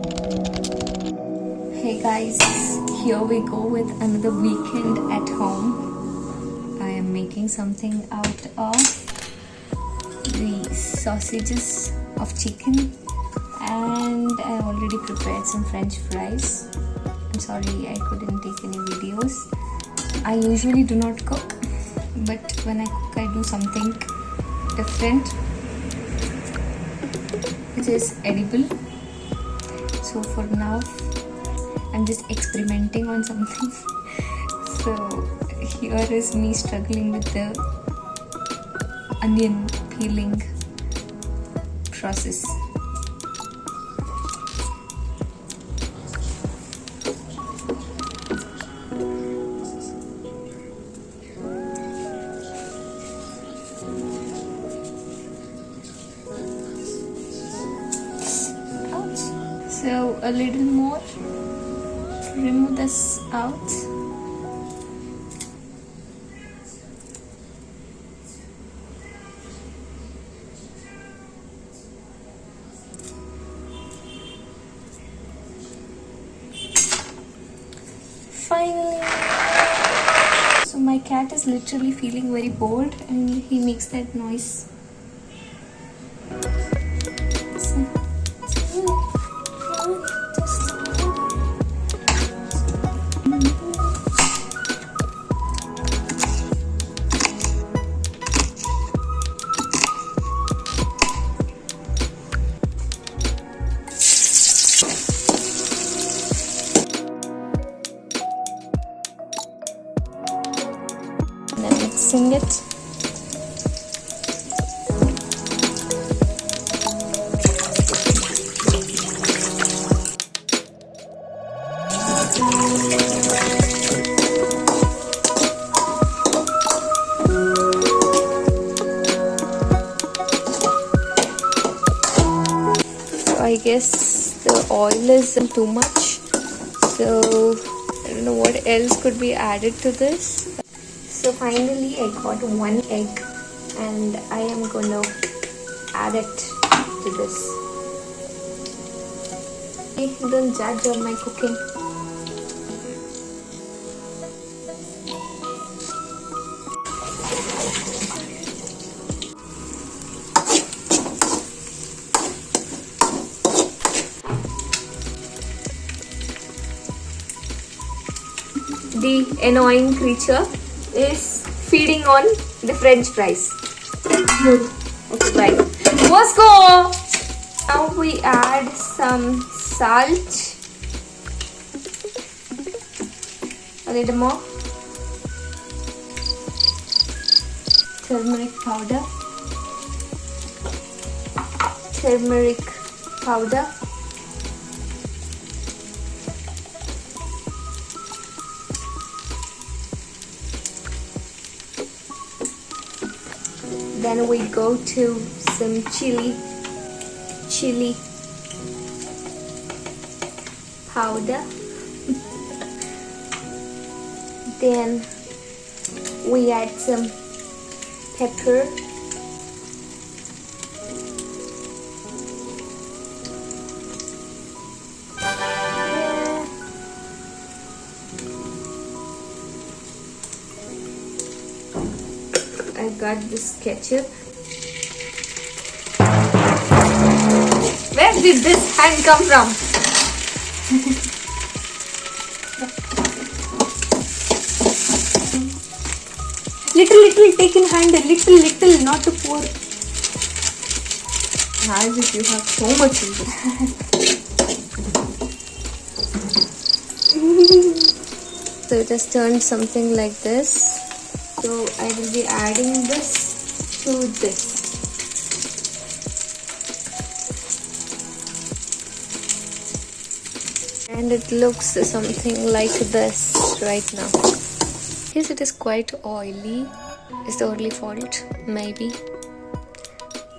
Hey guys, here we go with another weekend at home. I am making something out of the sausages of chicken, and I already prepared some french fries. I'm sorry I couldn't take any videos. I usually do not cook, but when I cook I do something different which is edible. So for now I'm just experimenting on something. So here is me struggling with the onion peeling process. So a little more, remove this out. Finally! So my cat is literally feeling very bored and he makes that noise. And I'm mixing it. I guess the oil is too much, so I don't know what else could be added to this. So finally I got one egg and I am gonna add it to this. Hey, don't judge on my cooking. The annoying creature is feeding on the french fries. Good. Okay, bye. Let's go! Now we add some salt. A little more. Turmeric powder. Turmeric powder. Then we go to some chili powder. Then we add some pepper. I got this ketchup. Where did this hand come from? Little, take in hand. Little, not to pour. As if you have so much in this. So it has turned something like this. So I will be adding this to this. And it looks something like this right now. Yes, it is quite oily. It's the only fault, maybe.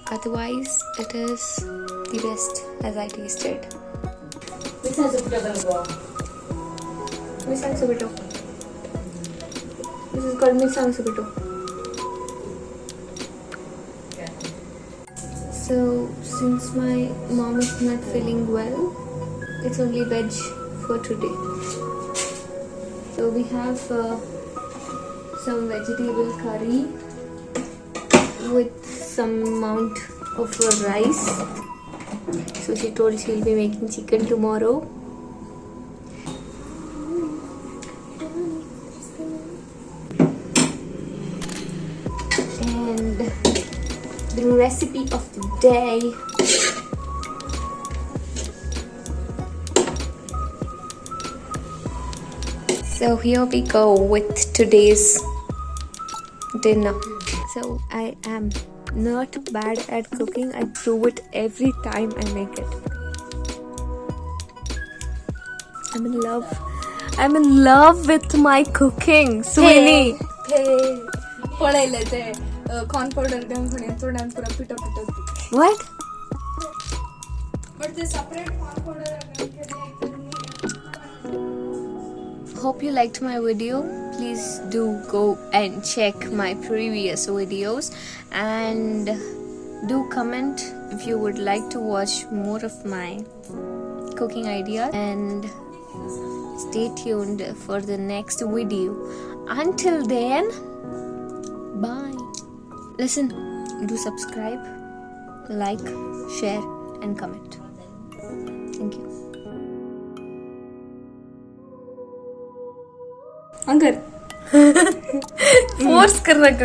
Otherwise, it is the best as I tasted. Which has a This is called misang subito. So since my mom is not feeling well, it's only veg for today. So we have some vegetable curry with some amount of rice. So she told she'll be making chicken tomorrow. And the recipe of the day. So here we go with today's dinner. So I am not bad at cooking. I prove it every time I make it. I'm in love. I'm in love with my cooking. Sweeney. corn powder pura pita pita. What? But the separate corn powder Hope you liked my video. Please do go and check my previous videos and do comment if you would like to watch more of my cooking ideas, and stay tuned for the next video. Until then, bye. Listen, do subscribe, like, share and comment. Thank you. अंगर force कर रहा है